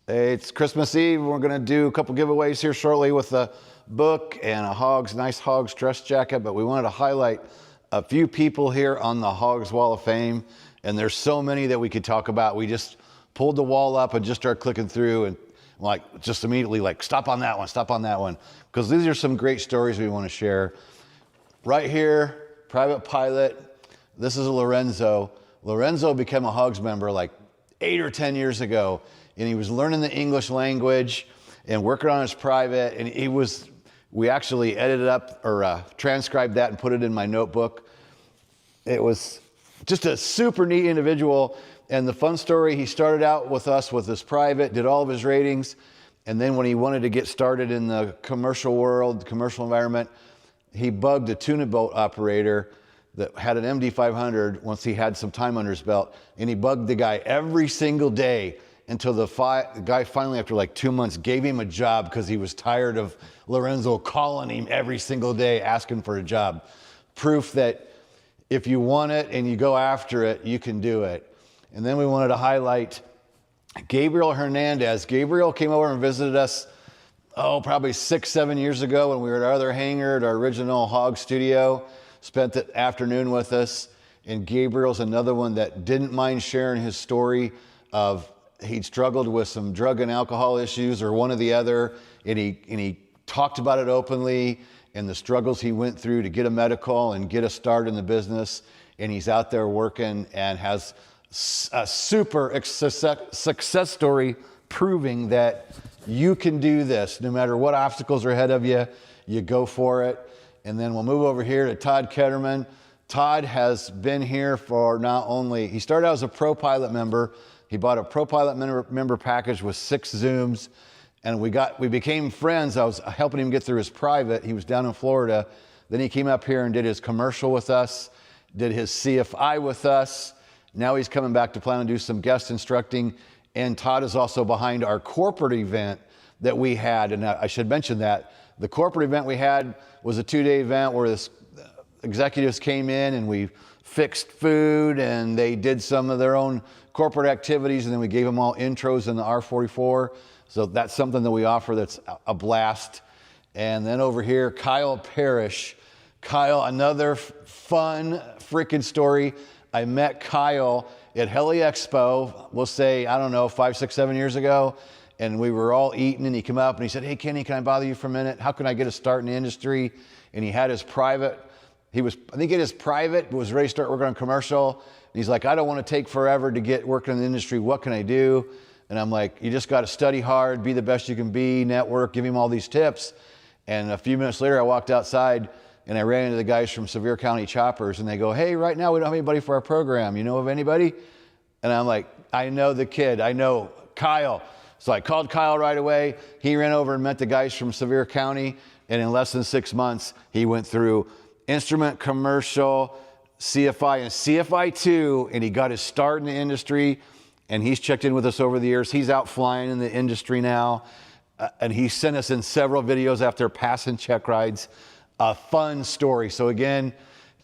Hey, it's Christmas Eve. We're going to do a couple giveaways here shortly with a book and a nice Hogs dress jacket, but we wanted to highlight a few people here on the Hogs Wall of Fame, and there's so many that we could talk about. We just pulled the wall up and just started clicking through and just immediately stop on that one, because these are some great stories we want to share. Right here, private pilot. This is Lorenzo. Lorenzo became a Hogs member like 8 or 10 years ago, and he was learning the English language and working on his private, and we actually edited up or transcribed that and put it in my notebook. It was just a super neat individual, and the fun story, he started out with us with his private, did all of his ratings, and then when he wanted to get started in the commercial world, commercial environment, he bugged a tuna boat operator that had an MD-500 once he had some time under his belt, and he bugged the guy every single day until the guy finally, after like 2 months, gave him a job because he was tired of Lorenzo calling him every single day asking for a job. Proof that if you want it and you go after it, you can do it. And then we wanted to highlight Gabriel Hernandez. Gabriel came over and visited us, probably 6-7 years ago when we were at our other hangar at our original Hog studio. Spent the afternoon with us, and Gabriel's another one that didn't mind sharing his story of he'd struggled with some drug and alcohol issues or one or the other, and he talked about it openly and the struggles he went through to get a medical and get a start in the business, and he's out there working and has a super success story proving that you can do this no matter what obstacles are ahead of you. You go for it. And then we'll move over here to Todd Ketterman. Todd has been here for he started out as a Pro Pilot member. He bought a Pro Pilot member package with 6 Zooms, and we became friends. I was helping him get through his private. He was down in Florida. Then he came up here and did his commercial with us, did his CFI with us. Now he's coming back to plan to do some guest instructing. And Todd is also behind our corporate event that we had. And I should mention that the corporate event we had was a 2-day event where executives came in and we fixed food and they did some of their own corporate activities, and then we gave them all intros in the R44. So that's something that we offer that's a blast. And then over here, Kyle Parrish. Kyle, another fun freaking story. I met Kyle at Heli Expo, we'll say, 5, 6, 7 years ago. And we were all eating, and he came up and he said, "Hey, Kenny, can I bother you for a minute? How can I get a start in the industry?" And he had his private. I think his private, was ready to start working on commercial. And he's like, "I don't want to take forever to get working in the industry. What can I do?" And I'm like, "You just got to study hard, be the best you can be, network," give him all these tips. And a few minutes later, I walked outside and I ran into the guys from Sevier County Choppers, and they go, "Hey, right now we don't have anybody for our program. You know of anybody?" And I'm like, "I know the kid. I know Kyle." So I called Kyle right away. He ran over and met the guys from Sevier County, and in less than 6 months, he went through instrument, commercial, CFI, and CFI 2, and he got his start in the industry, and he's checked in with us over the years. He's out flying in the industry now, and he sent us in several videos after passing check rides. A fun story. So again,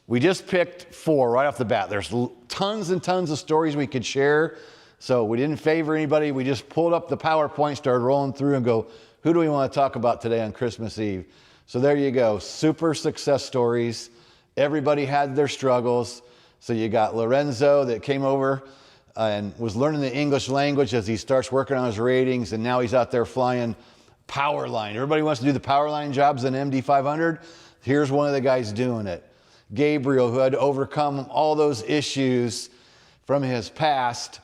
we just picked 4 right off the bat. There's tons and tons of stories we could share. So we didn't favor anybody. We just pulled up the PowerPoint, started rolling through and go, who do we want to talk about today on Christmas Eve? So there you go. Super success stories. Everybody had their struggles. So you got Lorenzo that came over and was learning the English language as he starts working on his ratings. And now he's out there flying power line. Everybody wants to do the power line jobs in MD-500. Here's one of the guys doing it. Gabriel, who had to overcome all those issues from his past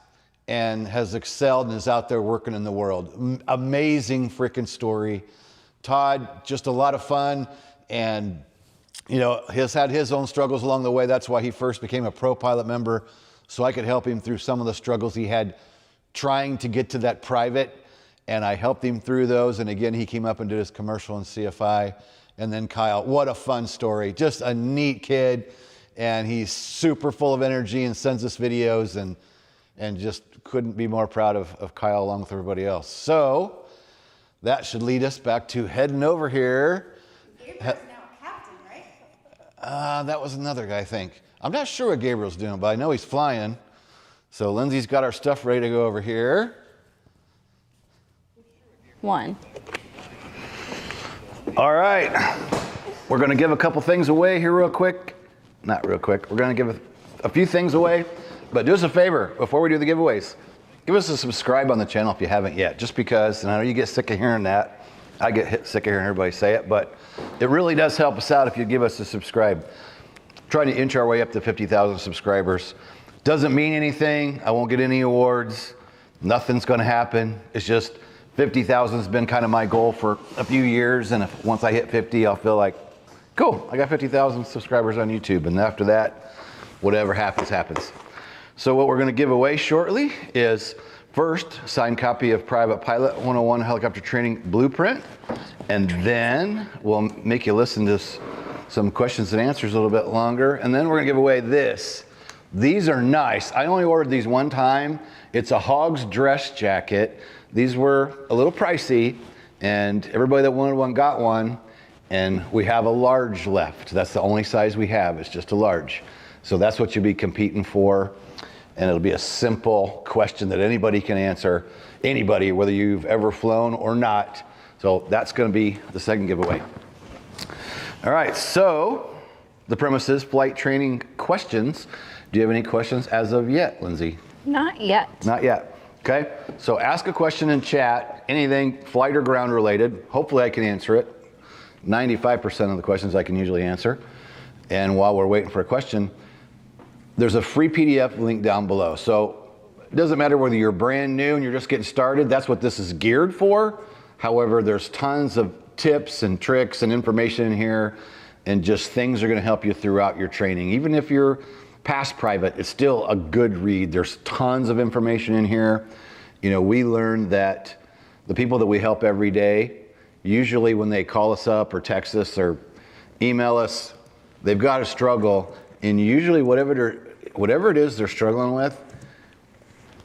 and has excelled and is out there working in the world. Amazing freaking story. Todd, just a lot of fun, and has had his own struggles along the way. That's why he first became a Pro Pilot member, so I could help him through some of the struggles he had trying to get to that private, and I helped him through those. And again, he came up and did his commercial and CFI. And then Kyle, what a fun story. Just a neat kid, and he's super full of energy and sends us videos, and just couldn't be more proud of Kyle along with everybody else. So that should lead us back to heading over here. Gabriel's now a captain, right? That was another guy, I think. I'm not sure what Gabriel's doing, but I know he's flying. So Lindsay's got our stuff ready to go over here. 1. All right. We're going to give a couple things away here real quick. Not real quick. We're going to give a few things away. But do us a favor before we do the giveaways. Give us a subscribe on the channel if you haven't yet. Just because, and I know you get sick of hearing that. I get sick of hearing everybody say it. But it really does help us out if you give us a subscribe. Trying to inch our way up to 50,000 subscribers. Doesn't mean anything. I won't get any awards. Nothing's going to happen. It's just 50,000 has been kind of my goal for a few years. And if once I hit 50, I'll feel like, cool, I got 50,000 subscribers on YouTube. And after that, whatever happens, happens. So what we're going to give away shortly is first, signed copy of Private Pilot 101 Helicopter Training Blueprint. And then we'll make you listen to some questions and answers a little bit longer. And then we're going to give away this. These are nice. I only ordered these one time. It's a Hogs dress jacket. These were a little pricey, and everybody that wanted one got one. And we have a large left. That's the only size we have. It's just a large. So that's what you'll be competing for. And it'll be a simple question that anybody can answer. Anybody, whether you've ever flown or not. So that's going to be the second giveaway. All right, so the premise is flight training questions. Do you have any questions as of yet, Lindsay? Not yet. Not yet. Okay, so ask a question in chat, anything flight or ground related. Hopefully I can answer it. 95% of the questions I can usually answer. And while we're waiting for a question, there's a free PDF link down below. So it doesn't matter whether you're brand new and you're just getting started, that's what this is geared for. However, there's tons of tips and tricks and information in here, and just things are going to help you throughout your training. Even if you're past private, it's still a good read. There's tons of information in here. You know, we learned that the people that we help every day, usually when they call us up or text us or email us, they've got a struggle, and usually whatever it is they're struggling with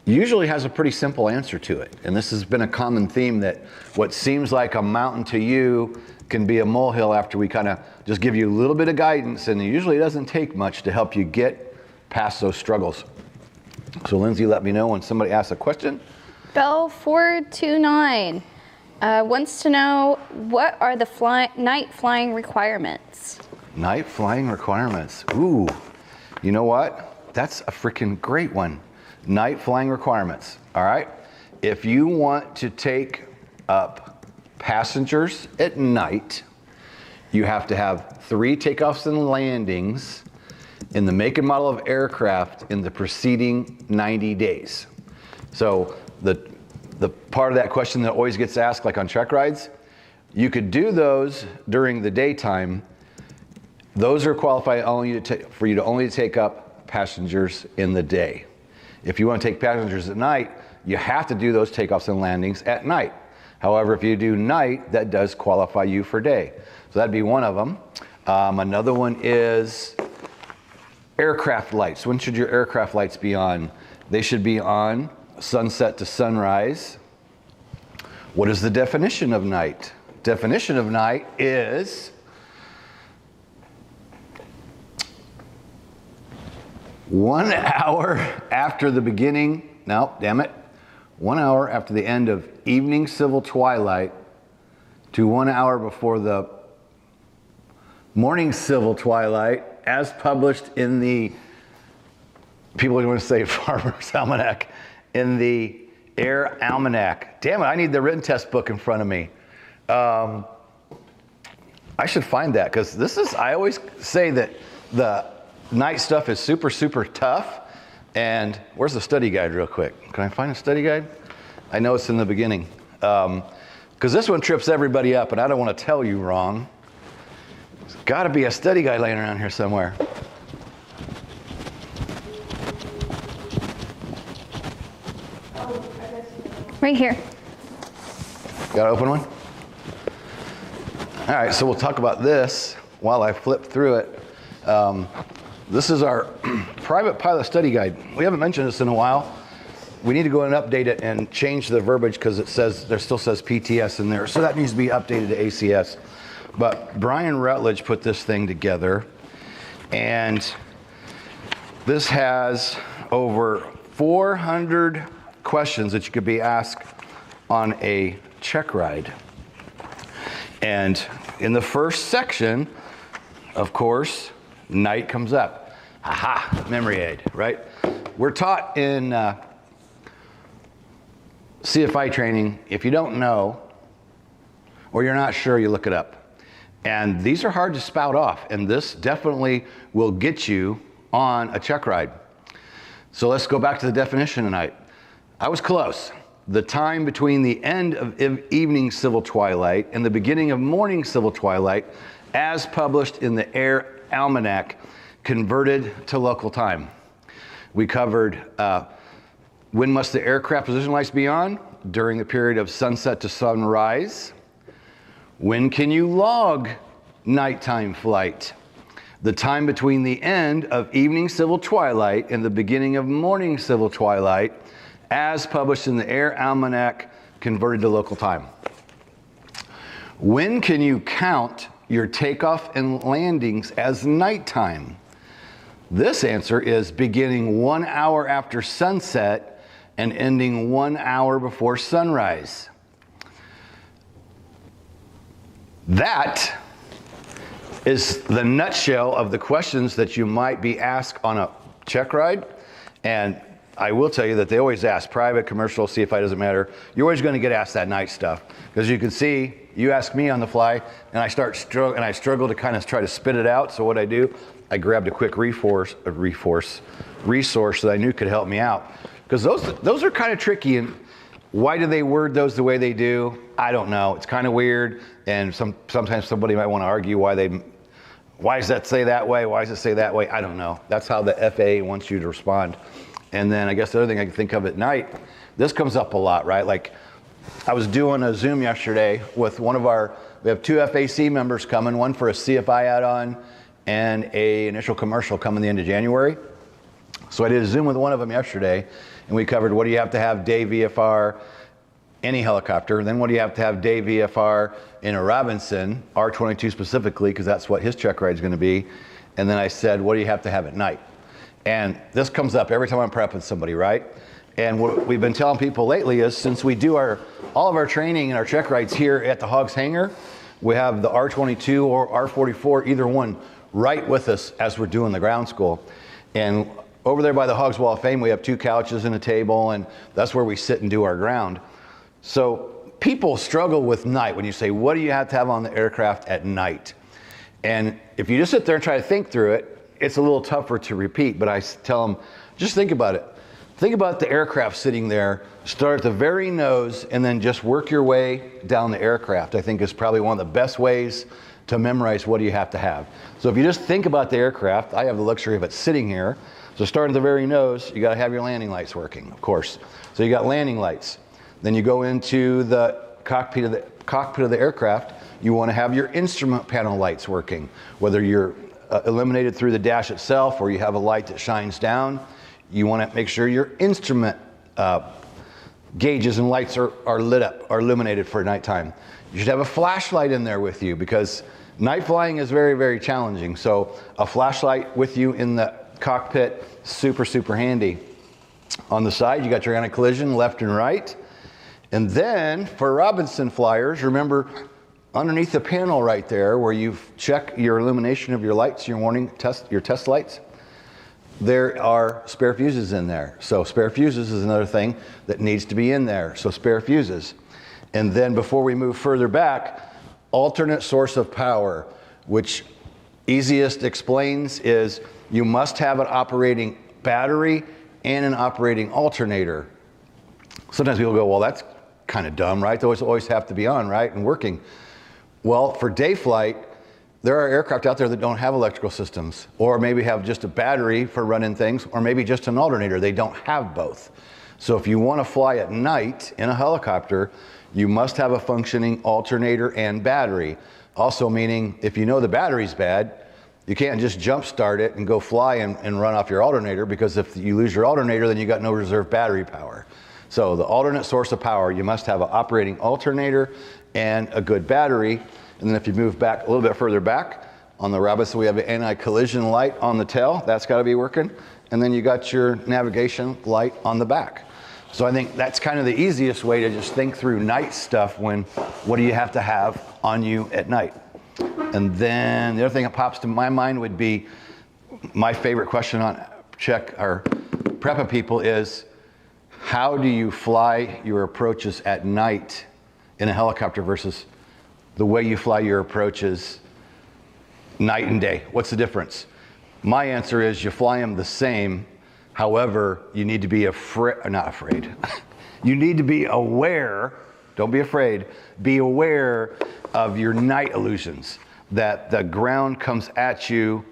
usually has a pretty simple answer to it. And this has been a common theme, that what seems like a mountain to you can be a molehill after we kind of just give you a little bit of guidance, and it usually doesn't take much to help you get past those struggles. So Lindsay, let me know when somebody asks a question. Bell429 wants to know, what are the night flying requirements? Night flying requirements. Ooh, you know what? That's a freaking great one. Night flying requirements. All right. If you want to take up passengers at night, you have to have 3 takeoffs and landings in the make and model of aircraft in the preceding 90 days. So the part of that question that always gets asked, like on check rides, you could do those during the daytime. Those are qualified only for you to only take up passengers in the day. If you want to take passengers at night, you have to do those takeoffs and landings at night. However, if you do night, that does qualify you for day. So that'd be one of them. Another one is aircraft lights. When should your aircraft lights be on? They should be on sunset to sunrise. What is the definition of night? Definition of night is 1 hour after the beginning, 1 hour after the end of evening civil twilight to 1 hour before the morning civil twilight, as published in the, people are going to say Farmer's Almanac, in the Air Almanac. Damn it, I need the written test book in front of me. I should find that, because this is, I always say that the night stuff is super, super tough. And where's the study guide real quick? Can I find a study guide? I know it's in the beginning. Because this one trips everybody up, and I don't want to tell you wrong. There's got to be a study guide laying around here somewhere. Right here. Got an open one? All right, so we'll talk about this while I flip through it. This is our private pilot study guide. We haven't mentioned this in a while. We need to go and update it and change the verbiage, because it says, there still says PTS in there. So that needs to be updated to ACS. But Brian Rutledge put this thing together, and this has over 400 questions that you could be asked on a check ride. And in the first section, of course, night comes up. Aha, memory aid, right? We're taught in CFI training, if you don't know, or you're not sure, you look it up. And these are hard to spout off, and this definitely will get you on a check ride. So let's go back to the definition tonight. I was close. The time between the end of evening civil twilight and the beginning of morning civil twilight, as published in the Air Almanac, converted to local time. We covered when must the aircraft position lights be on? During the period of sunset to sunrise. When can you log nighttime flight? The time between the end of evening civil twilight and the beginning of morning civil twilight, as published in the Air Almanac, converted to local time. When can you count your takeoff and landings as nighttime? This answer is beginning 1 hour after sunset and ending 1 hour before sunrise. That is the nutshell of the questions that you might be asked on a check ride. And I will tell you that they always ask, private, commercial, CFI, doesn't matter. You're always going to get asked that night stuff. Because you can see, you ask me on the fly, and I struggle to kind of try to spit it out. So what I do, I grabbed a quick resource that I knew could help me out. Because those are kind of tricky, and why do they word those the way they do? I don't know. It's kind of weird, and sometimes somebody might want to argue why does that say that way? Why does it say that way? I don't know. That's how the FAA wants you to respond. And then I guess the other thing I can think of at night, this comes up a lot, right? Like I was doing a Zoom yesterday with we have 2 FAC members coming, one for a CFI add-on and a initial commercial coming the end of January. So I did a Zoom with one of them yesterday, and we covered what do you have to have day VFR, any helicopter, then what do you have to have day VFR in a Robinson, R22 specifically, because that's what his check ride is going to be. And then I said, what do you have to have at night? And this comes up every time I'm prepping somebody, right? And what we've been telling people lately is since we do all of our training and our check rides here at the Hogs Hangar, we have the R22 or R44, either one, right with us as we're doing the ground school. And over there by the Hogs Wall of Fame, we have 2 couches and a table, and that's where we sit and do our ground. So people struggle with night when you say, what do you have to have on the aircraft at night? And if you just sit there and try to think through it, it's a little tougher to repeat, but I tell them, just think about it. Think about the aircraft sitting there, start at the very nose, and then just work your way down the aircraft. I think is probably one of the best ways to memorize what do you have to have. So if you just think about the aircraft, I have the luxury of it sitting here. So start at the very nose, you gotta have your landing lights working, of course. So you got landing lights. Then you go into the cockpit of the aircraft, you wanna have your instrument panel lights working, whether you're illuminated through the dash itself or you have a light that shines down. You want to make sure your instrument gauges and lights are lit up, are illuminated for nighttime. You should have a flashlight in there with you because night flying is very, very challenging. So a flashlight with you in the cockpit, super, super handy. On the side, you got your anti-collision left and right. And then for Robinson flyers, remember underneath the panel right there where you check your illumination of your lights, your test lights, there are spare fuses in there. So spare fuses is another thing that needs to be in there. So spare fuses. And then before we move further back, alternate source of power, which easiest explains is you must have an operating battery and an operating alternator. Sometimes people go, well, that's kind of dumb, right? Those always have to be on, right, and working. Well, for day flight, there are aircraft out there that don't have electrical systems, or maybe have just a battery for running things, or maybe just an alternator. They don't have both. So if you want to fly at night in a helicopter, you must have a functioning alternator and battery. Also meaning, if you know the battery's bad, you can't just jump start it and go fly and run off your alternator, because if you lose your alternator, then you got no reserve battery power. So the alternate source of power, you must have an operating alternator and a good battery. And then if you move back a little bit further back, on the Robinson we have an anti-collision light on the tail, that's got to be working. And then you got your navigation light on the back. So I think that's kind of the easiest way to just think through night stuff when, what do you have to have on you at night? And then the other thing that pops to my mind would be, my favorite question on check or PREPA people is, how do you fly your approaches at night in a helicopter versus the way you fly your approaches night and day? What's the difference? My answer is you fly them the same. However, you need to be not afraid. You need to be aware, don't be afraid, be aware of your night illusions, that the ground comes at you.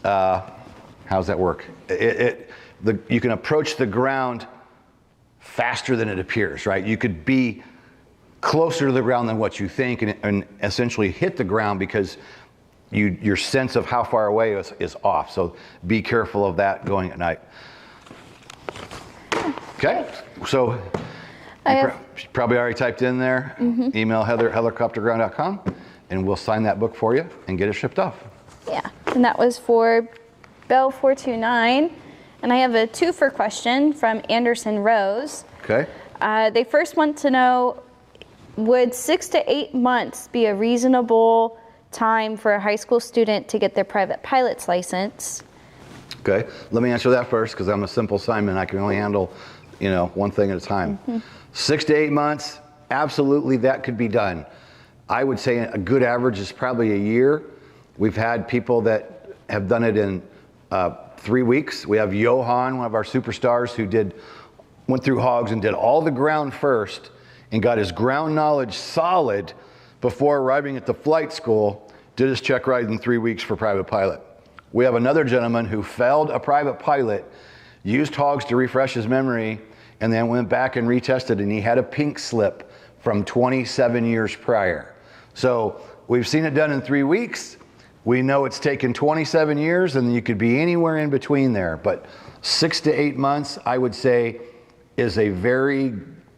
How's that work? You can approach the ground faster than it appears, right? You could be closer to the ground than what you think and essentially hit the ground because your sense of how far away is off. So be careful of that going at night. Okay, so you probably already typed in there, email heather@helicopterground.com, and we'll sign that book for you and get it shipped off. Yeah, and that was for Bell 429. And I have a twofer question from Anderson Rose. Okay. They first want to know, would 6 to 8 months be a reasonable time for a high school student to get their private pilot's license? Okay, let me answer that first because I'm a simple Simon. I can only handle, one thing at a time. 6 to 8 months, absolutely that could be done. I would say a good average is probably a year. We've had people that have done it in 3 weeks. We have Johan, one of our superstars, who went through hogs and did all the ground first and got his ground knowledge solid before arriving at the flight school, did his check ride in 3 weeks for private pilot. We have another gentleman who failed a private pilot, used hogs to refresh his memory, and then went back and retested, and he had a pink slip from 27 years prior. So we've seen it done in 3 weeks. We know it's taken 27 years, and you could be anywhere in between there. But 6 to 8 months, I would say, is a very,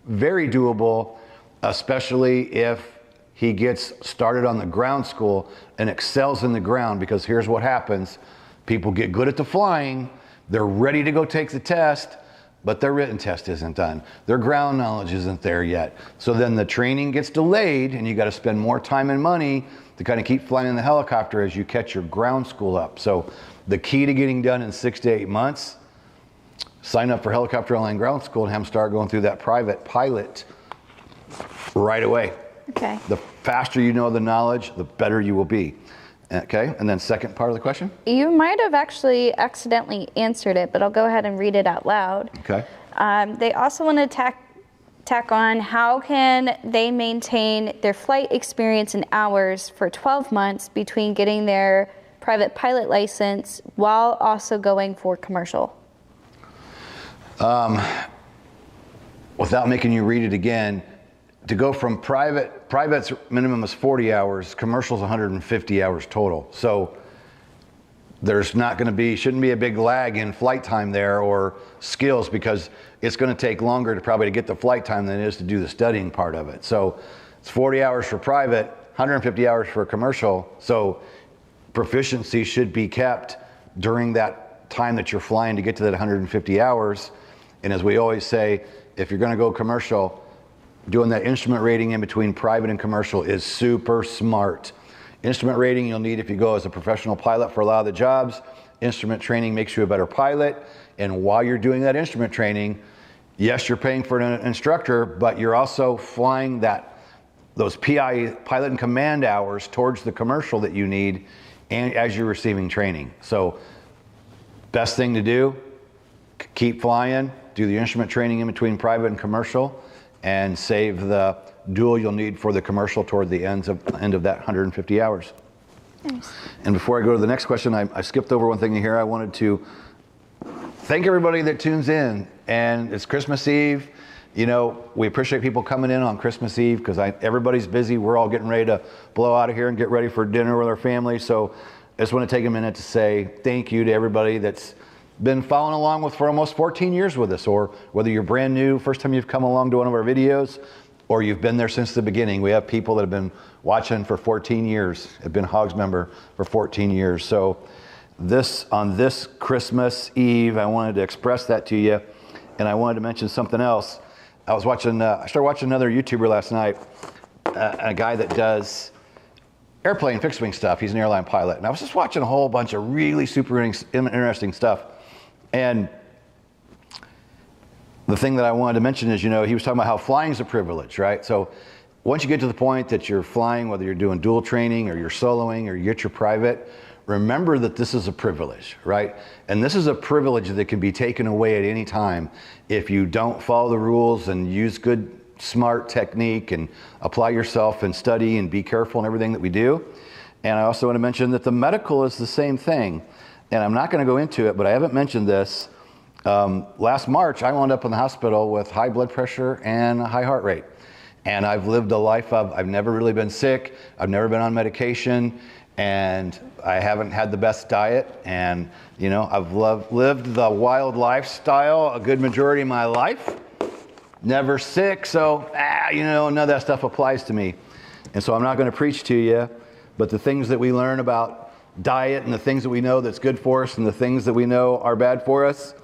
very doable, especially if he gets started on the ground school and excels in the ground, because here's what happens. People get good at the flying, they're ready to go take the test, but their written test isn't done. Their ground knowledge isn't there yet. So then the training gets delayed, and you got to spend more time and money to kind of keep flying the helicopter as you catch your ground school up. So the key to getting done in 6 to 8 months, sign up for helicopter online ground school and have them start going through that private pilot right away. Okay. The faster you know the knowledge, the better you will be. Okay, and then second part of the question? You might have actually accidentally answered it, but I'll go ahead and read it out loud. Okay. They also want to tack on, how can they maintain their flight experience in hours for 12 months between getting their private pilot license while also going for commercial? Without making you read it again, to go from private's minimum is 40 hours, commercial's 150 hours total. So there's not going to be, shouldn't be a big lag in flight time there or skills, because it's going to take longer to get the flight time than it is to do the studying part of it. So it's 40 hours for private, 150 hours for commercial. So proficiency should be kept during that time that you're flying to get to that 150 hours. And as we always say, if you're going to go commercial, doing that instrument rating in between private and commercial is super smart. Instrument rating you'll need if you go as a professional pilot for a lot of the jobs. Instrument training makes you a better pilot. And while you're doing that instrument training, yes, you're paying for an instructor, but you're also flying those PI, pilot and command hours, towards the commercial that you need, and as you're receiving training. So best thing to do, keep flying, do the instrument training in between private and commercial, and save the dual you'll need for the commercial toward the end of that 150 hours. Nice. And before I go to the next question, I skipped over one thing here. I wanted to thank everybody that tunes in. And it's Christmas Eve. We appreciate people coming in on Christmas Eve because everybody's busy. We're all getting ready to blow out of here and get ready for dinner with our family. So I just want to take a minute to say thank you to everybody that's been following along for almost 14 years with us, or whether you're brand new, first time you've come along to one of our videos, or you've been there since the beginning. We have people that have been watching for 14 years, have been Hogs member for 14 years. So on this Christmas Eve, I wanted to express that to you and I wanted to mention something else. I started watching another YouTuber last night, a guy that does airplane fixed wing stuff. He's an airline pilot. And I was just watching a whole bunch of really super interesting stuff. And the thing that I wanted to mention is, he was talking about how flying is a privilege, right? So once you get to the point that you're flying, whether you're doing dual training or you're soloing or you get your private, remember that this is a privilege, right? And this is a privilege that can be taken away at any time if you don't follow the rules and use good, smart technique and apply yourself and study and be careful in everything that we do. And I also want to mention that the medical is the same thing. And I'm not going to go into it, but I haven't mentioned this. Last March, I wound up in the hospital with high blood pressure and a high heart rate. And I've lived a life I've never really been sick. I've never been on medication. And I haven't had the best diet. And, I've lived the wild lifestyle a good majority of my life. Never sick, so, none of that stuff applies to me. And so I'm not going to preach to you, but the things that we learn about diet and the things that we know that's good for us and the things that we know are bad for us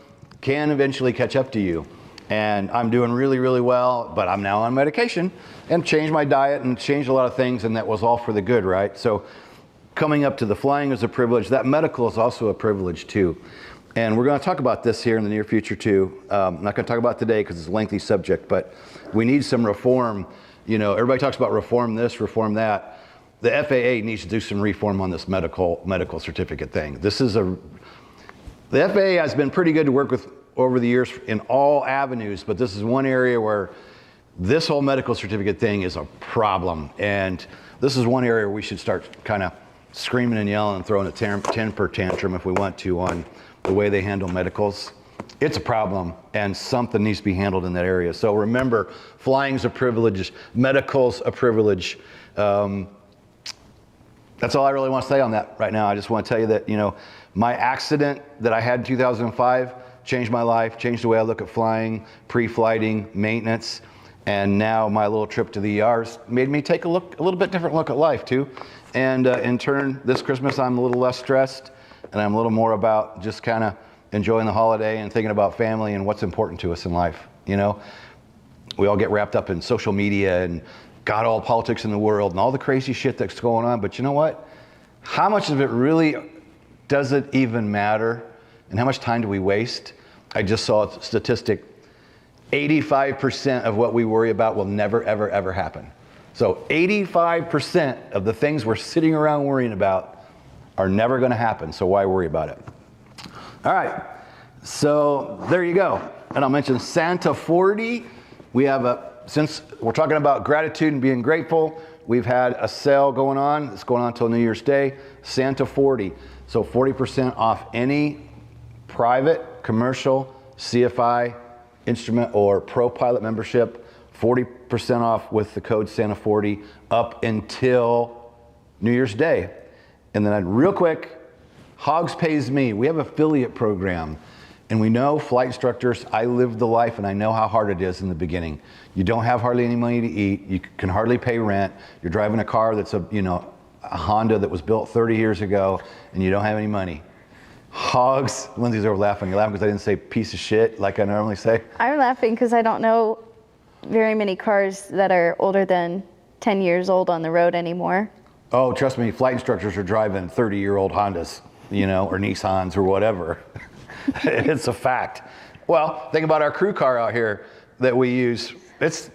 can eventually catch up to you. And I'm doing really, really well, but I'm now on medication and changed my diet and changed a lot of things, and that was all for the good, right? So coming up to the flying is a privilege. That medical is also a privilege too. And we're going to talk about this here in the near future too. I'm not going to talk about it today because it's a lengthy subject, but we need some reform. Everybody talks about reform this, reform that. The FAA needs to do some reform on this medical certificate thing. The FAA has been pretty good to work with over the years in all avenues, but this is one area where this whole medical certificate thing is a problem. And this is one area where we should start kind of screaming and yelling and throwing a temper tantrum if we want to on the way they handle medicals. It's a problem, and something needs to be handled in that area. So remember, flying's a privilege, medical's a privilege. That's all I really want to say on that right now. I just want to tell you that, my accident that I had in 2005 changed my life, changed the way I look at flying, pre-flighting, maintenance, and now my little trip to the ERs made me take a little bit different look at life too. And in turn, this Christmas, I'm a little less stressed, and I'm a little more about just kind of enjoying the holiday and thinking about family and what's important to us in life. We all get wrapped up in social media and got all politics in the world and all the crazy shit that's going on. But you know what? How much of it really does it even matter? And how much time do we waste? I just saw a statistic. 85% of what we worry about will never, ever, ever happen. So 85% of the things we're sitting around worrying about are never going to happen. So why worry about it? All right. So there you go. And I'll mention Santa 40. We have since we're talking about gratitude and being grateful, we've had a sale going on. It's going on until New Year's Day. Santa 40. So 40% off any private, commercial, CFI, instrument, or pro pilot membership. 40% off with the code Santa40 up until New Year's Day. And then real quick, Hogs Pays Me. We have an affiliate program. And we know flight instructors, I lived the life and I know how hard it is in the beginning. You don't have hardly any money to eat. You can hardly pay rent. You're driving a car that's a Honda that was built 30 years ago and you don't have any money. Hogs, Lindsay's over laughing. You're laughing because I didn't say piece of shit like I normally say. I'm laughing because I don't know very many cars that are older than 10 years old on the road anymore. Oh, trust me, flight instructors are driving 30-year-old Hondas, or Nissans or whatever. It's a fact. Well, think about our crew car out here that we use. It's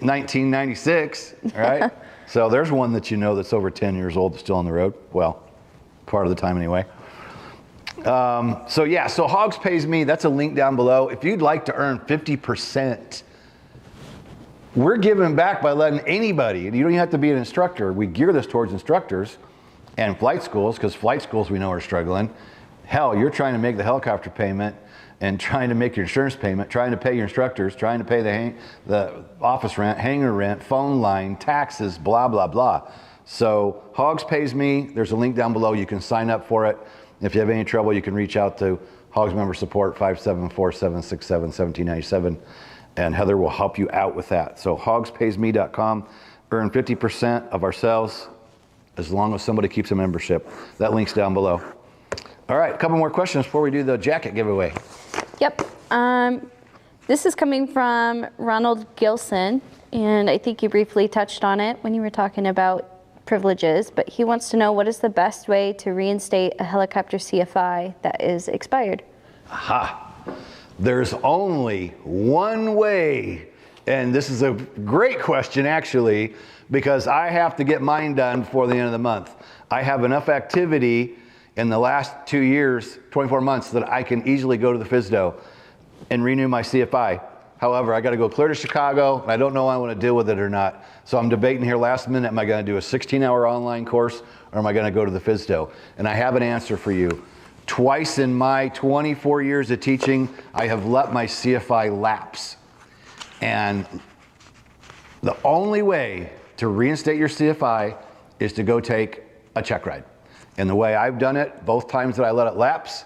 1996, right? So there's one that that's over 10 years old, that's still on the road. Well, part of the time anyway. So Hogs Pays Me, that's a link down below. If you'd like to earn 50%, we're giving back by letting anybody, you don't even have to be an instructor. We gear this towards instructors and flight schools, because flight schools we know are struggling. Hell, you're trying to make the helicopter payment and trying to make your insurance payment, trying to pay your instructors, trying to pay the office rent, hangar rent, phone line, taxes, blah, blah, blah. So Hogs Pays Me, there's a link down below. You can sign up for it. If you have any trouble, you can reach out to Hogs Member Support 574-767-1797, and Heather will help you out with that. So hogspaysme.com, earn 50% of our sales as long as somebody keeps a membership. That link's down below. All right, a couple more questions before we do the jacket giveaway. Yep. This is coming from Ronald Gilson, and I think you briefly touched on it when you were talking about privileges, but he wants to know what is the best way to reinstate a helicopter CFI that is expired? Aha. There's only one way, and this is a great question actually, because I have to get mine done before the end of the month. I have enough activity in the last 2 years, 24 months, that I can easily go to the FSDO and renew my CFI. However, I got to go clear to Chicago, and I don't know if I want to deal with it or not. So I'm debating here last minute, am I going to do a 16-hour online course, or am I going to go to the FSDO? And I have an answer for you. Twice in my 24 years of teaching, I have let my CFI lapse. And the only way to reinstate your CFI is to go take a check ride. And the way I've done it, both times that I let it lapse,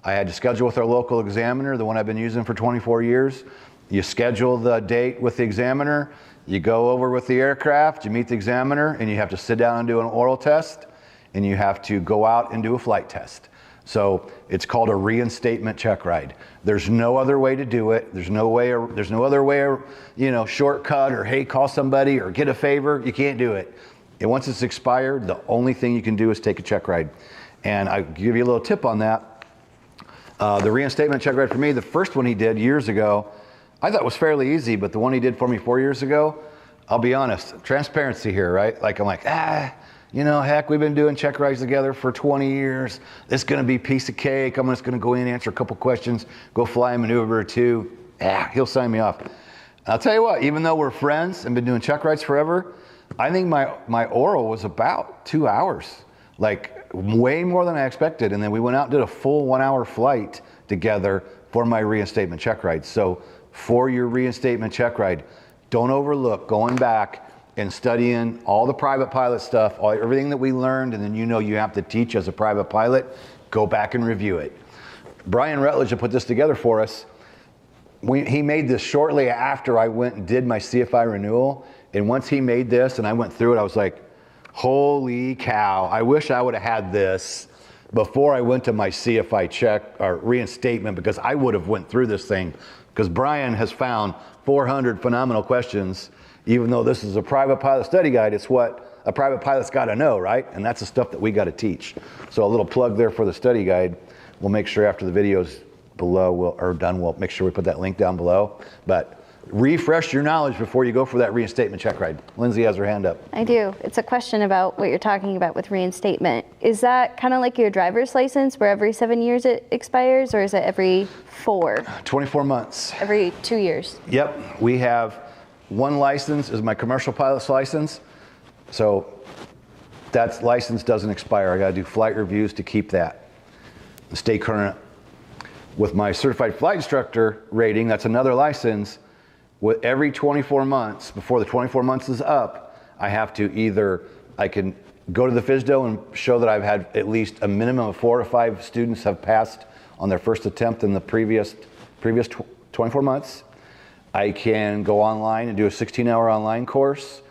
I had to schedule with our local examiner, the one I've been using for 24 years. You schedule the date with the examiner, you go over with the aircraft, you meet the examiner, and you have to sit down and do an oral test, and you have to go out and do a flight test. So it's called a reinstatement check ride. There's no other way to do it. There's no other way, shortcut, or hey, call somebody or get a favor. You can't do it. And once it's expired, the only thing you can do is take a check ride. And I'll give you a little tip on that. The reinstatement check ride for me, the first one he did years ago, I thought was fairly easy, but the one he did for me 4 years ago, I'll be honest, transparency here, right? I'm like, heck, we've been doing check rides together for 20 years. This is gonna be a piece of cake. I'm just gonna go in, answer a couple questions, go fly a maneuver or two. He'll sign me off. And I'll tell you what, even though we're friends and been doing check rides forever, I think my oral was about 2 hours, like way more than I expected. And then we went out and did a full 1 hour flight together for my reinstatement check ride. So for your reinstatement check ride, don't overlook going back and studying all the private pilot stuff, everything that we learned, and then you have to teach as a private pilot, go back and review it. Brian Rutledge had put this together for us. He made this shortly after I went and did my CFI renewal, and once he made this and I went through it, I was like, holy cow, I wish I would have had this before I went to my CFI check or reinstatement, because I would have went through this thing, because Brian has found 400 phenomenal questions. Even though this is a private pilot study guide, it's what a private pilot's got to know, right? And that's the stuff that we got to teach. So a little plug there for the study guide. We'll make sure after the videos below we'll make sure we put that link down below. But refresh your knowledge before you go for that reinstatement check ride. Lindsay has her hand up. I do. It's a question about what you're talking about with reinstatement. Is that kind of like your driver's license where every 7 years it expires, or is it every 4? 24 months. Every 2 years? Yep. We have one license is my commercial pilot's license. So that license doesn't expire. I got to do flight reviews to keep that and stay current. With my certified flight instructor rating, that's another license. With every 24 months, before the 24 months is up, I have to I can go to the FSDO and show that I've had at least a minimum of 4 to 5 students have passed on their first attempt in the previous 24 months. I can go online and do a 16-hour online course.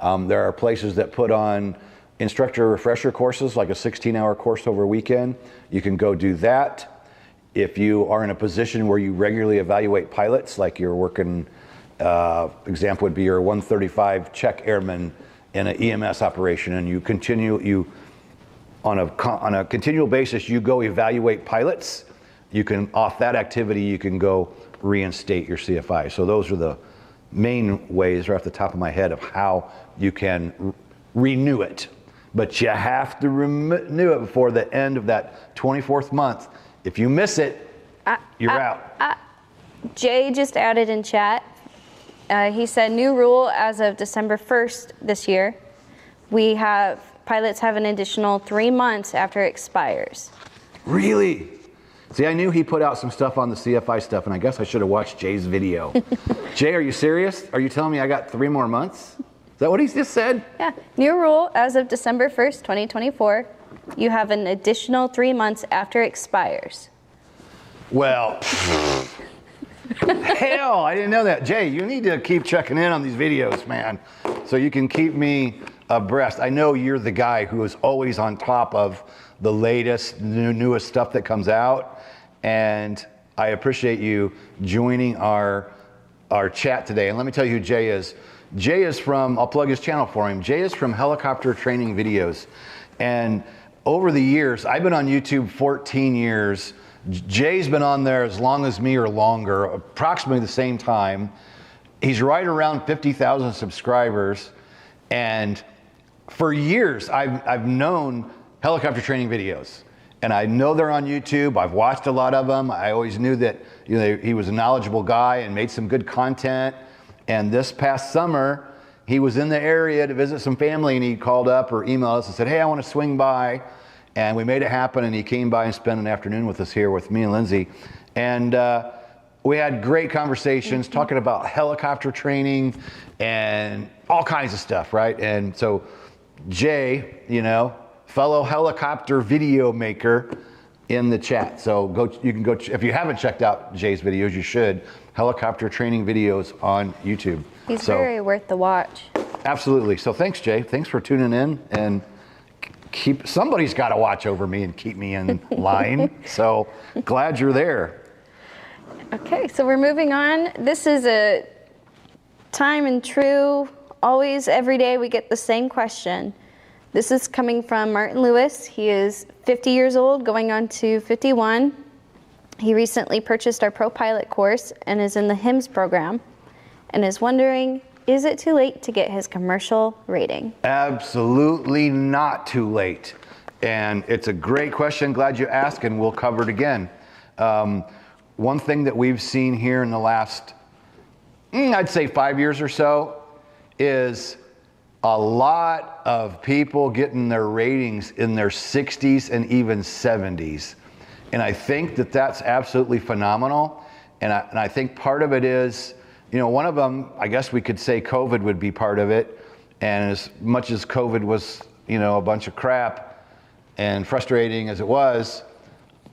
There are places that put on instructor refresher courses, like a 16-hour course over a weekend. You can go do that. If you are in a position where you regularly evaluate pilots, like you're working, example would be your 135 check airman in an EMS operation, and on a continual basis, you go evaluate pilots. You can, off that activity, you can go reinstate your CFI. So those are the main ways, right off the top of my head, of how you can renew it. But you have to renew it before the end of that 24th month. If you miss it, you're out. Jay just added in chat. He said, new rule as of December 1st this year. Pilots have an additional 3 months after it expires. Really? See, I knew he put out some stuff on the CFI stuff, and I guess I should have watched Jay's video. Jay, are you serious? Are you telling me I got 3 more months? Is that what he just said? Yeah. New rule as of December 1st, 2024. You have an additional 3 months after it expires. Well, hell, I didn't know that. Jay, you need to keep checking in on these videos, man, so you can keep me abreast. I know you're the guy who is always on top of the latest, newest stuff that comes out. And I appreciate you joining our chat today. And let me tell you who Jay is. Jay is from, I'll plug his channel for him. Jay is from Helicopter Training Videos. And over the years, I've been on YouTube 14 years. Jay's been on there as long as me or longer, approximately the same time. He's right around 50,000 subscribers. And for years, I've known Helicopter Training Videos. And I know they're on YouTube. I've watched a lot of them. I always knew that he was a knowledgeable guy and made some good content. And this past summer, he was in the area to visit some family, and he called up or emailed us and said, hey, I want to swing by. And we made it happen, and he came by and spent an afternoon with us here with me and Lindsay. And we had great conversations talking about helicopter training and all kinds of stuff, right? And so Jay, fellow helicopter video maker in the chat. So you can go, if you haven't checked out Jay's videos, you should. Helicopter Training Videos on YouTube. He's very worth the watch. Absolutely. So thanks, Jay. Thanks for tuning in, and somebody's got to watch over me and keep me in line. So glad you're there. Okay, so we're moving on. This is a time and true, always, every day we get the same question. This is coming from Martin Lewis. He is 50 years old, going on to 51. He recently purchased our Pro Pilot course and is in the HIMSS program and is wondering, is it too late to get his commercial rating? Absolutely not too late. And it's a great question. Glad you asked, and we'll cover it again. One thing that we've seen here in the last, I'd say 5 years or so, is a lot of people getting their ratings in their 60s and even 70s. And I think that that's absolutely phenomenal. And I think part of it is, one of them, I guess we could say COVID would be part of it. And as much as COVID was, a bunch of crap and frustrating as it was,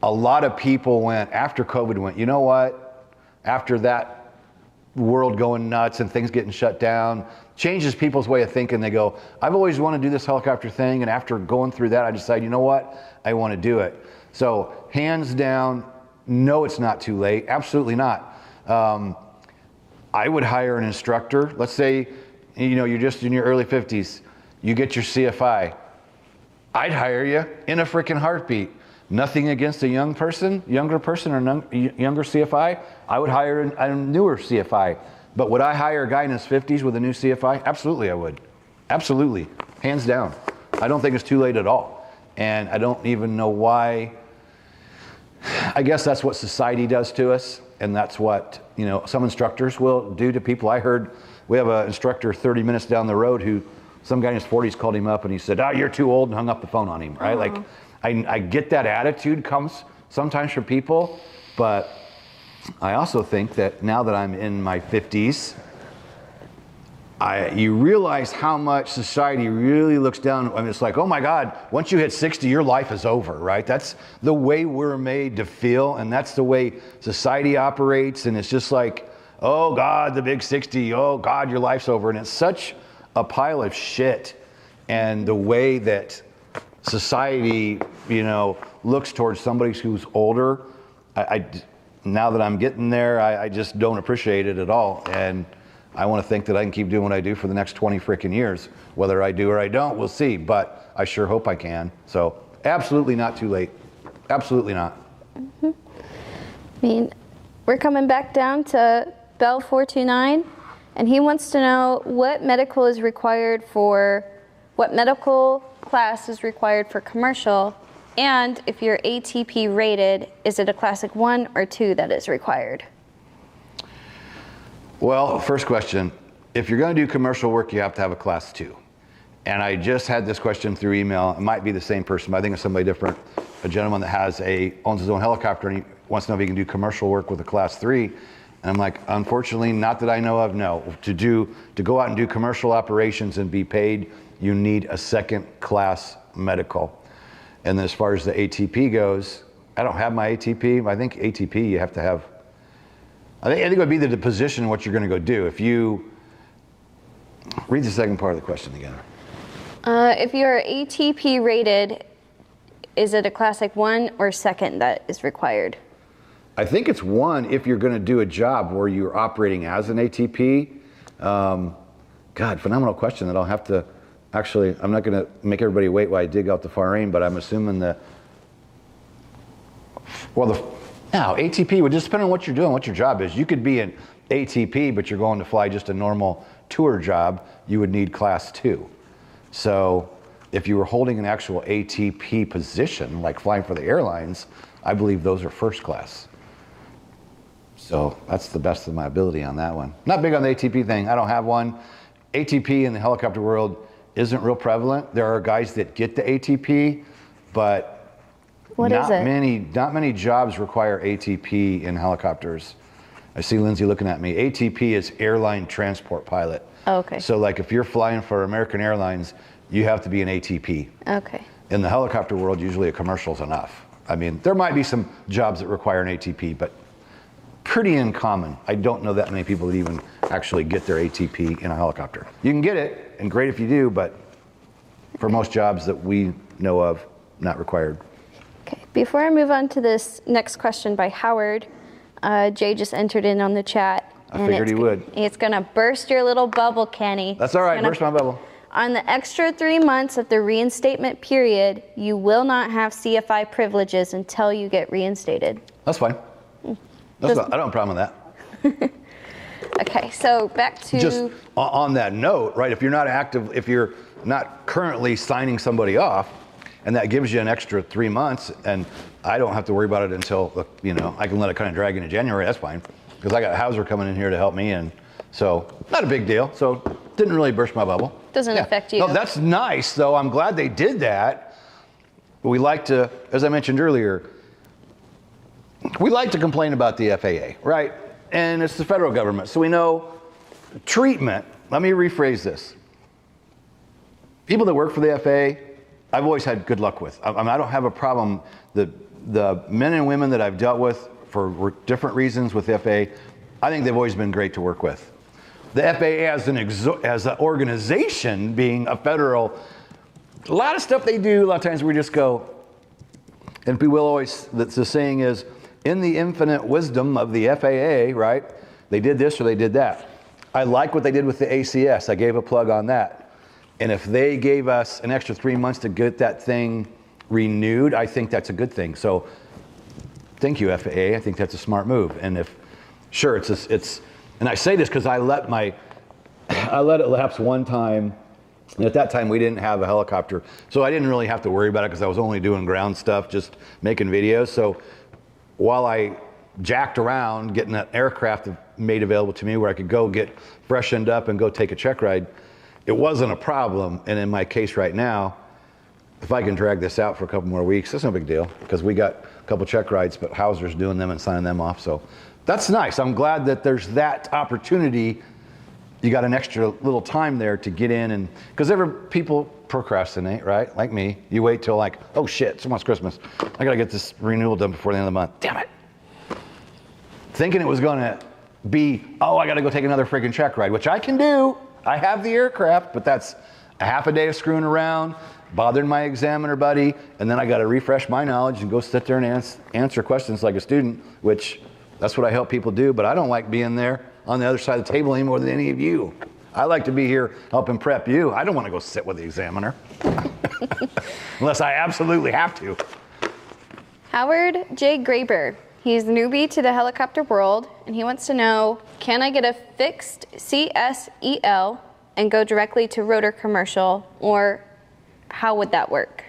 a lot of people after COVID went, you know what? After that world going nuts and things getting shut down, changes people's way of thinking. They go, I've always wanted to do this helicopter thing. And after going through that, I decided, you know what? I want to do it. So hands down, no, it's not too late. Absolutely not. I would hire an instructor. Let's say, you're just in your early 50s. You get your CFI. I'd hire you in a freaking heartbeat. Nothing against a younger person or younger CFI. I would hire a newer CFI. But would I hire a guy in his 50s with a new CFI? Absolutely, I would. Absolutely. Hands down. I don't think it's too late at all. And I don't even know why. I guess that's what society does to us. And that's what, some instructors will do to people. I heard we have an instructor 30 minutes down the road who some guy in his 40s called him up and he said, you're too old, and hung up the phone on him, right? Like, I get that attitude comes sometimes from people, but I also think that now that I'm in my 50s, you realize how much society really looks down. I mean, it's like, oh my God, once you hit 60, your life is over, right? That's the way we're made to feel, and that's the way society operates. And it's just like, oh God, the big 60, oh God, your life's over. And it's such a pile of shit. And the way that society, looks towards somebody who's older, now that I'm getting there, I just don't appreciate it at all. And I want to think that I can keep doing what I do for the next 20 freaking years. Whether I do or I don't, we'll see. But I sure hope I can. So absolutely not too late. Absolutely not. Mm-hmm. I mean, we're coming back down to Bell 429, and he wants to know what medical class is required for commercial, and if you're ATP rated, is it a Classic 1 or 2 that is required? Well, first question, if you're going to do commercial work, you have to have a Class 2. And I just had this question through email. It might be the same person, but I think it's somebody different. A gentleman that owns his own helicopter, and he wants to know if he can do commercial work with a Class 3. And I'm like, unfortunately, not that I know of, no. To go out and do commercial operations and be paid, you need a second class medical. And then as far as the ATP goes, I don't have my ATP. I think ATP you have to have. I think it would be the position what you're going to go do. If you read the second part of the question again. If you're ATP rated, is it a Classic 1 or 2 that is required? I think it's one if you're going to do a job where you're operating as an ATP. God, phenomenal question that I'll have to, actually, I'm not going to make everybody wait while I dig out the FAA, but I'm assuming that, now ATP would just depend on what you're doing, what your job is. You could be an ATP, but you're going to fly just a normal tour job, you would need class 2. So if you were holding an actual ATP position, like flying for the airlines, I believe those are first class. So that's the best of my ability on that one. Not big on the ATP thing. I don't have one. ATP in the helicopter world isn't real prevalent. There are guys that get the ATP, but not many jobs require ATP in helicopters. I see Lindsay looking at me. ATP is airline transport pilot. Oh, okay. So like if you're flying for American Airlines, you have to be an ATP. Okay. In the helicopter world, usually a commercial's enough. I mean, there might be some jobs that require an ATP, but pretty uncommon. I don't know that many people that even actually get their ATP in a helicopter. You can get it, and great if you do, but for most jobs that we know of, not required. Okay, before I move on to this next question by Howard, Jay just entered in on the chat. I figured he would. It's gonna burst your little bubble, Kenny. That's all right, burst my bubble. On the extra 3 months of the reinstatement period, you will not have CFI privileges until you get reinstated. That's fine. I don't have a problem with that. Okay, so back to... Just on that note, right, if you're not active, if you're not currently signing somebody off, and that gives you an extra 3 months, and I don't have to worry about it until, you know, I can let it kind of drag into January, that's fine. Because I got Hauser coming in here to help me, and so not a big deal. So didn't really burst my bubble. Doesn't affect you. No, that's nice, though. I'm glad they did that. We like to, as I mentioned earlier, we like to complain about the FAA, right? And it's the federal government, so we know treatment. Let me rephrase this. People that work for the FAA, I've always had good luck with. I don't have a problem. The men and women that I've dealt with for different reasons with the FAA, I think they've always been great to work with. The FAA as an organization, being a federal, a lot of stuff they do, a lot of times we just go, and we will always, the saying is, in the infinite wisdom of the FAA, right? They did this or they did that. I like what they did with the ACS. I gave a plug on that. And if they gave us an extra 3 months to get that thing renewed, I think that's a good thing. So thank you, FAA. I think that's a smart move. And if, sure, it's and I say this because I let it lapse one time. And at that time, we didn't have a helicopter. So I didn't really have to worry about it because I was only doing ground stuff, just making videos. So while I jacked around getting an aircraft made available to me where I could go get freshened up and go take a check ride, it wasn't a problem. And in my case right now, if I can drag this out for a couple more weeks, that's no big deal because we got a couple check rides, but Hauser's doing them and signing them off. So that's nice. I'm glad that there's that opportunity. You got an extra little time there to get in, and because people procrastinate, right? Like me, you wait till like, oh shit, it's almost Christmas. I gotta get this renewal done before the end of the month. Damn it. Thinking it was gonna be, oh, I gotta go take another freaking check ride, which I can do. I have the aircraft, but that's a half a day of screwing around, bothering my examiner buddy, and then I gotta refresh my knowledge and go sit there and answer questions like a student, which that's what I help people do, but I don't like being there on the other side of the table any more than any of you. I like to be here helping prep you. I don't want to go sit with the examiner. Unless I absolutely have to. Howard J. Graber. He's a newbie to the helicopter world, and he wants to know, can I get a fixed CSEL and go directly to rotor commercial, or how would that work?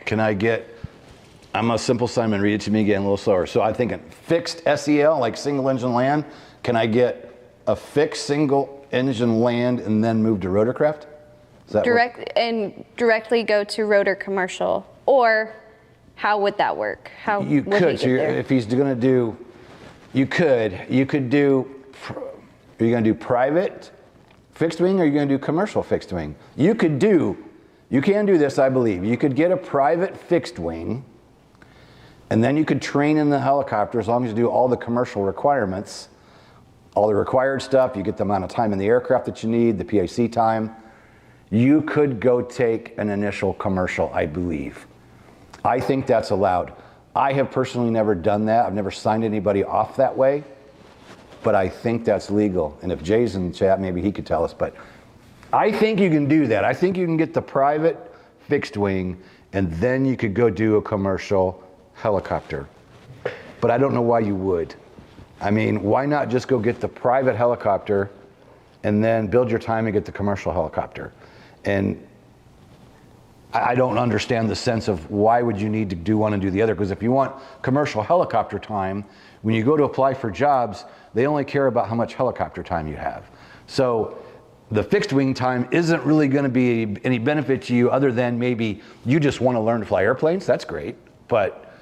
I'm a simple Simon, read it to me again a little slower. So I'm thinking fixed SEL, like single engine land. Can I get a fixed single engine land and then move to rotorcraft? Directly go to rotor commercial, or how would that work? How you would could. he So get there? if he's going to do, you could do. Are you going to do private fixed wing, or are you going to do commercial fixed wing? You can do this, I believe. You could get a private fixed wing, and then you could train in the helicopter as long as you do all the commercial requirements. All the required stuff, you get the amount of time in the aircraft that you need, the PAC time. You could go take an initial commercial, I believe. I think that's allowed. I have personally never done that. I've never signed anybody off that way, but I think that's legal. And if Jay's in the chat, maybe he could tell us, but I think you can do that. I think you can get the private fixed wing, and then you could go do a commercial helicopter. But I don't know why you would. I mean, why not just go get the private helicopter and then build your time and get the commercial helicopter? And I don't understand the sense of why would you need to do one and do the other, because if you want commercial helicopter time, when you go to apply for jobs, they only care about how much helicopter time you have. So the fixed wing time isn't really going to be any benefit to you other than maybe you just want to learn to fly airplanes. That's great, but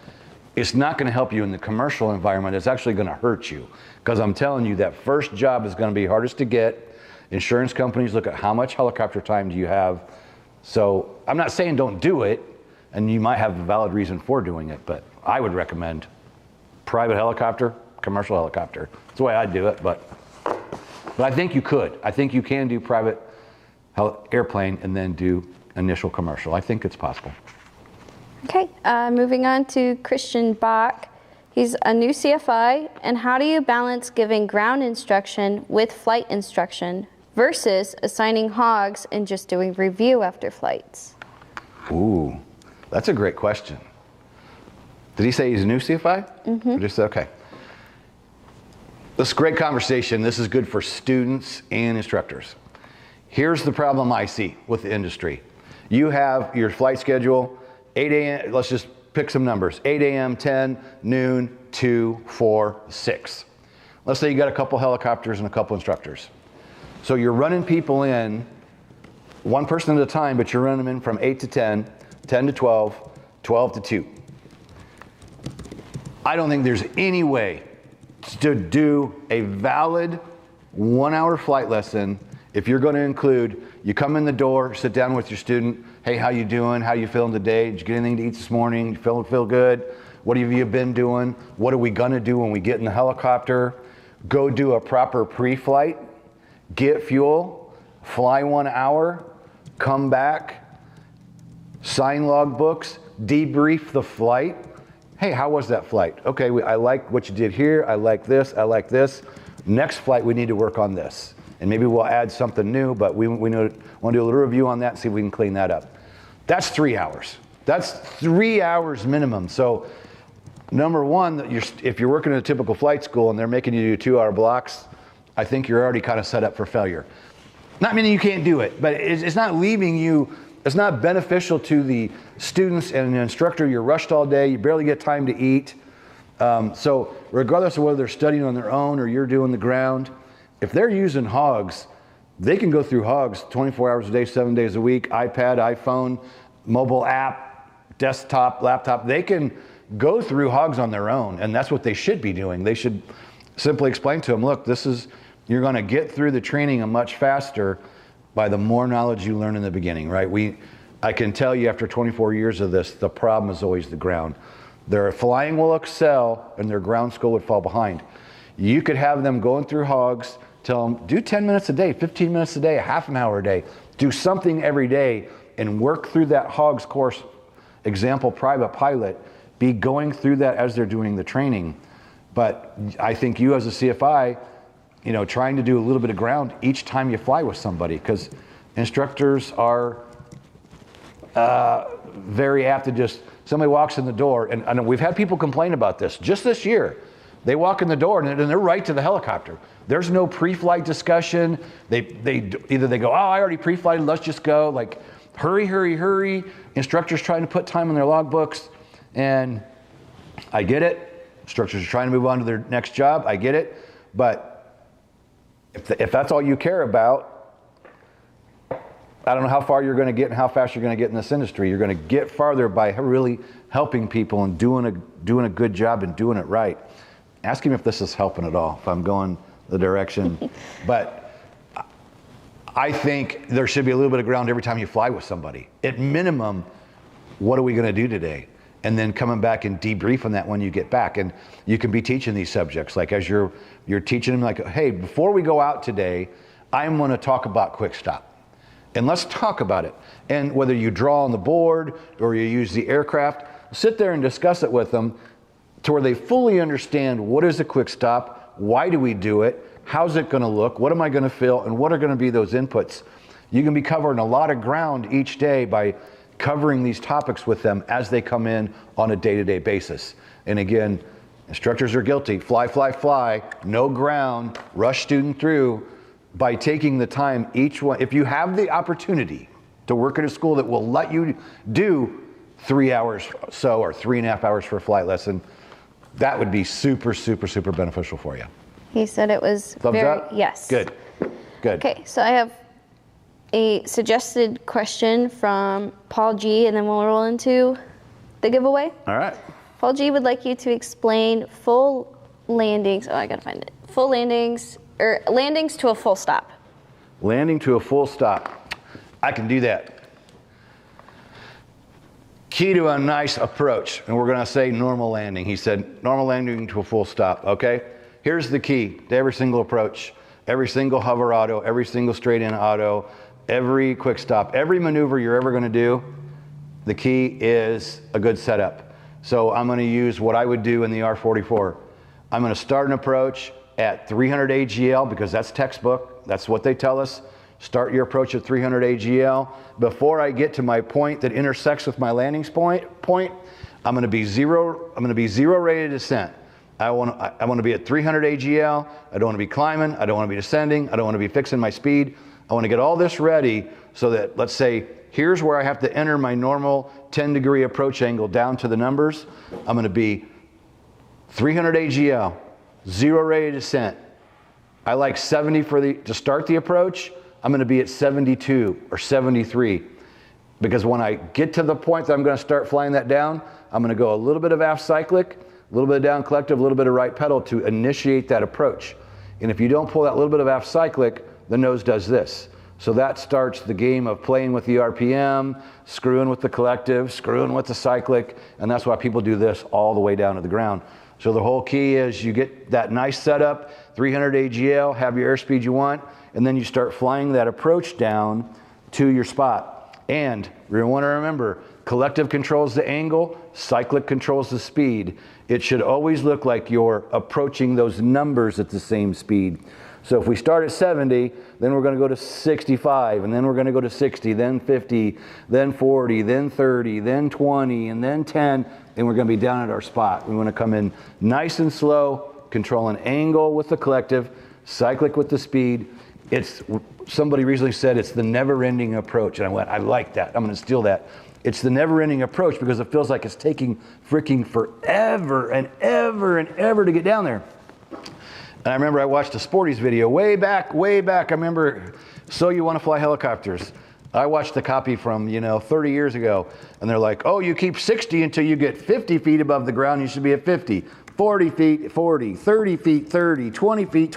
it's not going to help you in the commercial environment. It's actually going to hurt you, because I'm telling you that first job is going to be hardest to get. Insurance companies look at how much helicopter time do you have. So I'm not saying don't do it, and you might have a valid reason for doing it, but I would recommend private helicopter, commercial helicopter. That's the way I'd do it, but I think you could. I think you can do private airplane and then do initial commercial. I think it's possible. Okay, moving on to Christian Bach. He's a new CFI, and how do you balance giving ground instruction with flight instruction versus assigning hogs and just doing review after flights? Ooh, that's a great question. Did he say he's a new CFI? Mm-hmm. Just okay. This is a great conversation. This is good for students and instructors. Here's the problem I see with the industry. You have your flight schedule, 8 a.m., let's just pick some numbers, 8 a.m., 10, noon, 2, 4, 6. Let's say you got a couple helicopters and a couple instructors. So you're running people in, one person at a time, but you're running them in from 8 to 10, 10 to 12, 12 to 2. I don't think there's any way to do a valid 1-hour flight lesson if you're going to include, you come in the door, sit down with your student, hey, how you doing? How you feeling today? Did you get anything to eat this morning? You feel good? What have you been doing? What are we going to do when we get in the helicopter? Go do a proper pre-flight, get fuel, fly 1 hour, come back, sign log books, debrief the flight. Hey, how was that flight? Okay, I like what you did here. I like this. I like this. Next flight, we need to work on this. And maybe we'll add something new, but we want to do a little review on that and see if we can clean that up. That's 3 hours. That's 3 hours minimum. So number one, if you're working in a typical flight school and they're making you do 2-hour blocks, I think you're already kind of set up for failure. Not meaning you can't do it, but it's not leaving you, it's not beneficial to the students and the instructor. You're rushed all day, you barely get time to eat. So regardless of whether they're studying on their own or you're doing the ground, if they're using hogs, they can go through hogs 24 hours a day, 7 days a week, iPad, iPhone, mobile app, desktop, laptop. They can go through hogs on their own, and that's what they should be doing. They should simply explain to them, look, you're going to get through the training much faster by the more knowledge you learn in the beginning, right? I can tell you after 24 years of this, the problem is always the ground. Their flying will excel and their ground school would fall behind. You could have them going through hogs, tell them, do 10 minutes a day, 15 minutes a day, a half an hour a day. Do something every day and work through that hogs course, example, private pilot, be going through that as they're doing the training. But I think you as a CFI, trying to do a little bit of ground each time you fly with somebody, because instructors are very apt to somebody walks in the door, and we've had people complain about this just this year. They walk in the door and they're right to the helicopter. There's no pre-flight discussion. Either they go, oh, I already pre-flighted, let's just go. Like, hurry, hurry, hurry. Instructors trying to put time in their logbooks, and I get it. Instructors are trying to move on to their next job. I get it. But if that's all you care about, I don't know how far you're going to get and how fast you're going to get in this industry. You're going to get farther by really helping people and doing a good job and doing it right. Ask him if this is helping at all, if I'm going the direction. But I think there should be a little bit of ground every time you fly with somebody. At minimum, what are we going to do today? And then coming back and debriefing that when you get back. And you can be teaching these subjects, like as you're teaching them, like, hey, before we go out today, I'm going to talk about quick stop. And let's talk about it. And whether you draw on the board or you use the aircraft, sit there and discuss it with them to where they fully understand what is a quick stop, why do we do it, how's it going to look, what am I going to feel, and what are going to be those inputs. You can be covering a lot of ground each day by covering these topics with them as they come in on a day-to-day basis. And again, instructors are guilty. Fly, fly, fly, no ground, rush student through. By taking the time each one, if you have the opportunity to work at a school that will let you do 3 hours so or 3.5 hours for a flight lesson, that would be super, super, super beneficial for you. He said it was Thumbs very, up? yes. Good, good. Okay, so I have a suggested question from Paul G, and then we'll roll into the giveaway. All right. Paul G would like you to explain full landings. Oh, I gotta find it. Full landings, or landings to a full stop. Landing to a full stop. I can do that. Key to a nice approach, and we're gonna say normal landing. He said normal landing to a full stop, okay? Here's the key to every single approach, every single hover auto, every single straight in auto, every quick stop, every maneuver you're ever gonna do, the key is a good setup. So I'm gonna use what I would do in the R44. I'm gonna start an approach at 300 AGL because that's textbook, that's what they tell us. Start your approach at 300 AGL. Before I get to my point that intersects with my landing point, I'm gonna be zero rated descent. I want to be at 300 AGL. I don't want to be climbing. I don't want to be descending. I don't want to be fixing my speed. I want to get all this ready so that, let's say, here's where I have to enter my normal 10-degree approach angle down to the numbers. I'm going to be 300 AGL, 0 rated descent. I like 70 to start the approach. I'm going to be at 72 or 73 because when I get to the point that I'm going to start flying that down, I'm going to go a little bit of aft cyclic, a little bit of down collective, a little bit of right pedal to initiate that approach. And if you don't pull that little bit of aft cyclic, the nose does this. So that starts the game of playing with the RPM, screwing with the collective, screwing with the cyclic, and that's why people do this all the way down to the ground. So the whole key is you get that nice setup, 300 AGL, have your airspeed you want, and then you start flying that approach down to your spot. And you want to remember, collective controls the angle, cyclic controls the speed. It should always look like you're approaching those numbers at the same speed. So if we start at 70, then we're going to go to 65, and then we're going to go to 60, then 50, then 40, then 30, then 20, and then 10, and we're going to be down at our spot. We want to come in nice and slow, control an angle with the collective, cyclic with the speed. Somebody recently said it's the never-ending approach, and I went, I like that. I'm going to steal that. It's the never-ending approach because it feels like it's taking freaking forever and ever and ever to get down there. And I remember I watched a Sporties video way back. I remember, So You Want to Fly Helicopters. I watched the copy from, 30 years ago, and they're like, oh, you keep 60 until you get 50 feet above the ground, you should be at 50. 40 feet, 40, 30 feet, 30, 20 feet,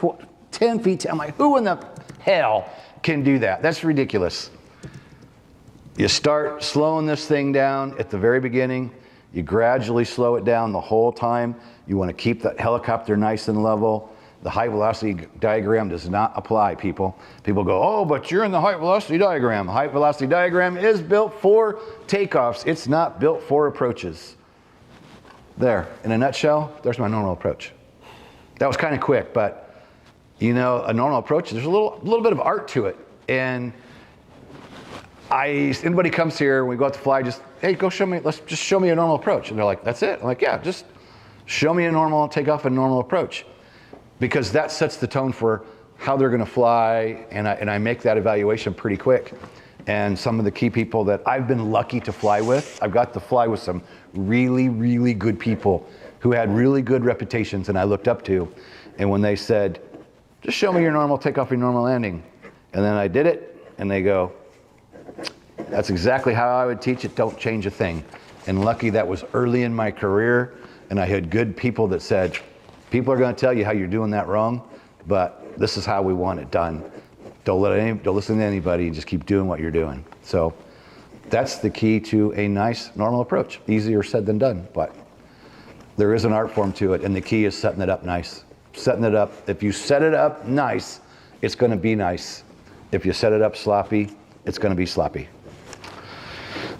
10 feet, 10. I'm like, who in the hell can do that? That's ridiculous. You start slowing this thing down at the very beginning. You gradually slow it down the whole time. You want to keep the helicopter nice and level. The height velocity diagram does not apply, people. People go, oh, but you're in the height velocity diagram. Height velocity diagram is built for takeoffs. It's not built for approaches. There, in a nutshell, there's my normal approach. That was kind of quick, but a normal approach, there's a little bit of art to it. And anybody comes here and we go out to fly, hey, go show me, let's just show me a normal approach. And they're like, that's it? I'm like, yeah, just show me a normal, take off a normal approach. Because that sets the tone for how they're gonna fly, and I make that evaluation pretty quick. And some of the key people that I've been lucky to fly with, I've got to fly with some really, really good people who had really good reputations and I looked up to. And when they said, just show me your normal takeoff, your normal landing. And then I did it, and they go, that's exactly how I would teach it, don't change a thing. And lucky that was early in my career, and I had good people that said, people are gonna tell you how you're doing that wrong, but this is how we want it done. Don't listen to anybody, just keep doing what you're doing. So that's the key to a nice normal approach. Easier said than done, but there is an art form to it, and the key is setting it up nice. Setting it up, if you set it up nice, it's gonna be nice. If you set it up sloppy, it's gonna be sloppy.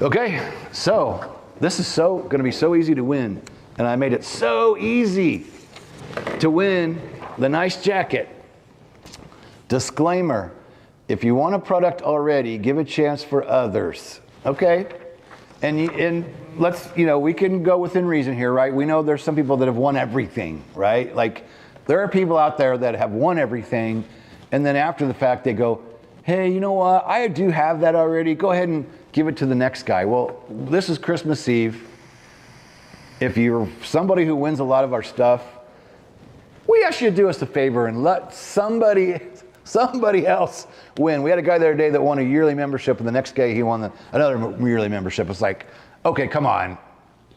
Okay, so This is going to be so easy to win. And I made it so easy to win the nice jacket. Disclaimer, if you want a product already, give a chance for others, okay? And let's, we can go within reason here, right? We know there's some people that have won everything, right? Like, there are people out there that have won everything, and then after the fact they go, hey, you know what? I do have that already. Go ahead and give it to the next guy. Well, this is Christmas Eve. If you're somebody who wins a lot of our stuff, we ask you to do us a favor and let somebody else win. We had a guy the other day that won a yearly membership, and the next day he won another yearly membership. It's like, okay, come on.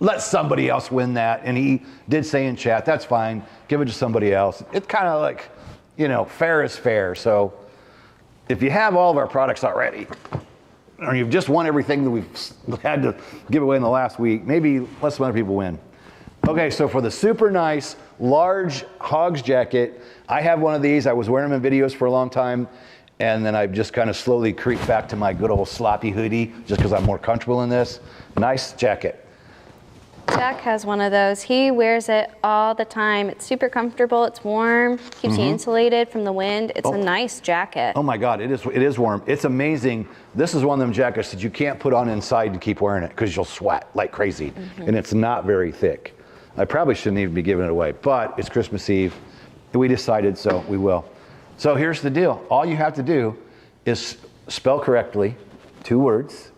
Let somebody else win that. And he did say in chat, that's fine. Give it to somebody else. It's kind of like, fair is fair. So if you have all of our products already, or you've just won everything that we've had to give away in the last week, maybe let some other people win. Okay, so for the super nice, large Hogs jacket, I have one of these. I was wearing them in videos for a long time, and then I just kind of slowly creeped back to my good old sloppy hoodie, just because I'm more comfortable in this. Nice jacket. Jack has one of those. He wears it all the time. It's super comfortable. It's warm. Keeps you insulated from the wind. It's a nice jacket. Oh my God, it is warm. It's amazing. This is one of them jackets that you can't put on inside to keep wearing it because you'll sweat like crazy. And it's not very thick. I probably shouldn't even be giving it away, but it's Christmas Eve. We decided, so we will. So here's the deal. All you have to do is spell correctly 2 words.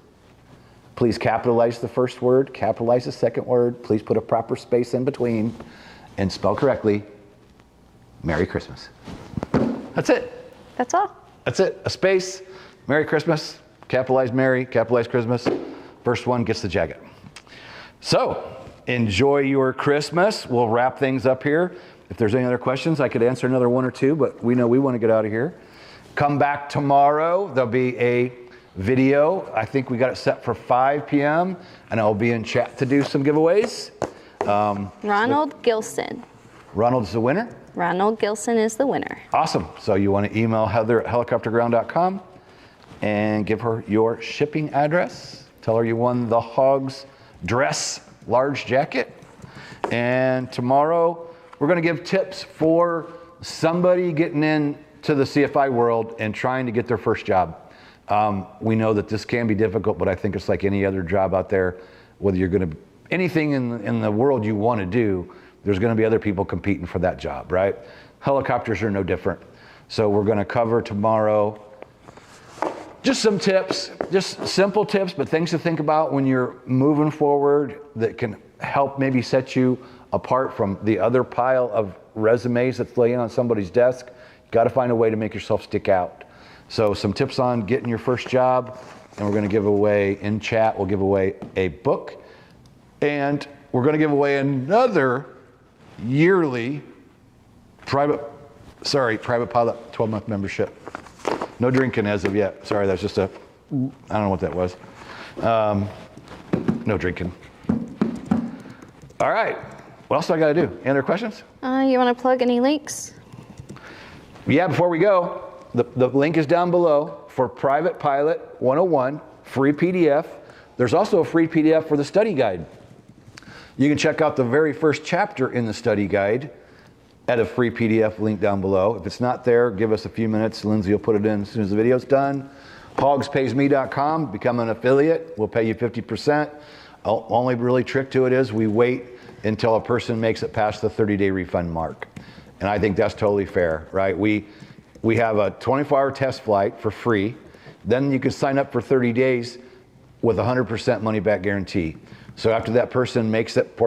Please capitalize the first word, capitalize the second word. Please put a proper space in between and spell correctly, Merry Christmas. That's it. That's all. That's it. A space, Merry Christmas, capitalize Merry, capitalize Christmas. First one gets the jacket. So enjoy your Christmas. We'll wrap things up here. If there's any other questions, I could answer another 1 or 2, but we know we want to get out of here. Come back tomorrow. There'll be a video. I think we got it set for 5 p.m. and I'll be in chat to do some giveaways. Ronald Gilson. Ronald's the winner. Ronald Gilson is the winner. Awesome. So you want to email Heather at helicopterground.com and give her your shipping address. Tell her you won the Hogs dress large jacket. And tomorrow we're going to give tips for somebody getting into the CFI world and trying to get their first job. We know that this can be difficult, but I think it's like any other job out there, whether you're going to, anything in the world you want to do, there's going to be other people competing for that job, right? Helicopters are no different. So we're going to cover tomorrow just some tips, just simple tips, but things to think about when you're moving forward that can help maybe set you apart from the other pile of resumes that's laying on somebody's desk. You got to find a way to make yourself stick out. So some tips on getting your first job, and we're going to give away in chat, we'll give away a book, and we're going to give away another yearly private pilot 12-month membership. No drinking as of yet. Sorry, that's just I don't know what that was. No drinking. All right, what else do I got to do? Any other questions? You want to plug any links? Yeah, before we go, the link is down below for Private Pilot 101, free PDF. There's also a free PDF for the study guide. You can check out the very first chapter in the study guide at a free PDF link down below. If it's not there, give us a few minutes. Lindsay will put it in as soon as the video's done. hogspaysme.com, become an affiliate. We'll pay you 50%. Only really trick to it is we wait until a person makes it past the 30-day refund mark. And I think that's totally fair, right? We have a 24-hour test flight for free. Then you can sign up for 30 days with 100% money back guarantee. So after that person makes it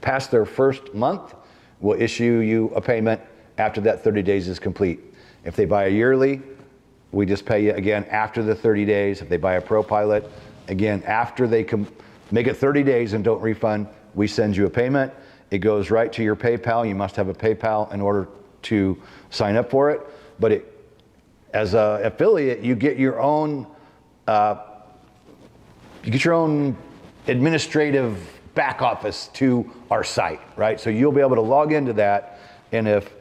past their first month, we'll issue you a payment after that 30 days is complete. If they buy a yearly, we just pay you again after the 30 days. If they buy a Pro Pilot, again, after they make it 30 days and don't refund, we send you a payment. It goes right to your PayPal. You must have a PayPal in order to sign up for it. But as an affiliate, you get your own administrative back office to our site, right? So you'll be able to log into that. And if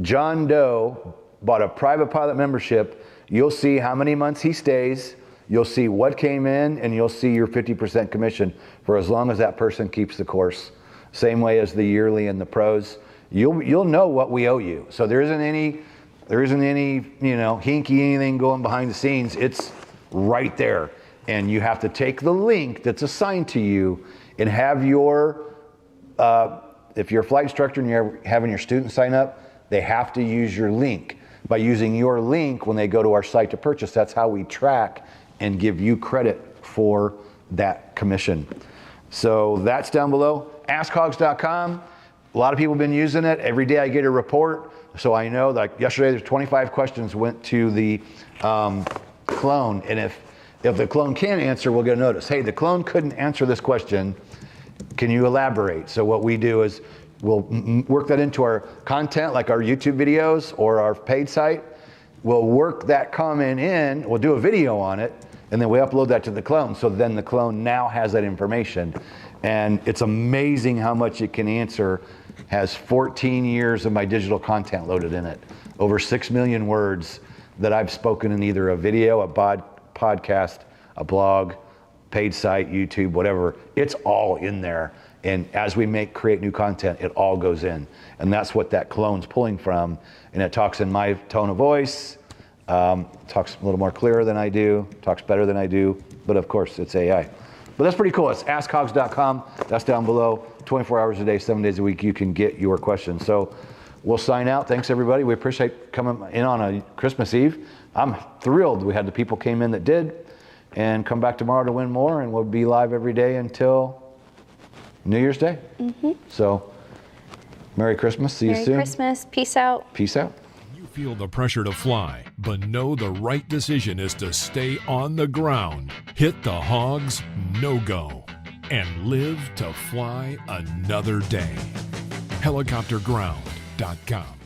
John Doe bought a Private Pilot membership, you'll see how many months he stays. you'll see what came in, and you'll see your 50% commission for as long as that person keeps the course. Same way as the yearly and the pros. You'll know what we owe you. So there isn't any, hinky anything going behind the scenes. It's right there. And you have to take the link that's assigned to you and have your, if you're a flight instructor and you're having your students sign up, they have to use your link. By using your link when they go to our site to purchase, that's how we track and give you credit for that commission. So that's down below. AskHogs.com. A lot of people have been using it. Every day I get a report. So I know, like yesterday, there's 25 questions went to the clone. And if the clone can answer, we'll get a notice. Hey, the clone couldn't answer this question. Can you elaborate? So what we do is we'll work that into our content, like our YouTube videos or our paid site. We'll work that comment in, we'll do a video on it, and then we upload that to the clone. So then the clone now has that information. And it's amazing how much it can answer. Has 14 years of my digital content loaded in it. Over 6 million words that I've spoken in either a video, a podcast, a blog, paid site, YouTube, whatever. It's all in there. And as we create new content, it all goes in. And that's what that clone's pulling from. And it talks in my tone of voice, talks a little more clearer than I do, talks better than I do. But of course, it's AI. But that's pretty cool. It's askhogs.com. That's down below. 24 hours a day, 7 days a week, you can get your questions. So we'll sign out. Thanks, everybody. We appreciate coming in on a Christmas Eve. I'm thrilled we had the people came in that did. And come back tomorrow to win more. And we'll be live every day until New Year's Day. So Merry Christmas. See you soon. Merry Christmas. Peace out. Peace out. You feel the pressure to fly, but know the right decision is to stay on the ground. Hit the hogs, no go, and live to fly another day. Helicopterground.com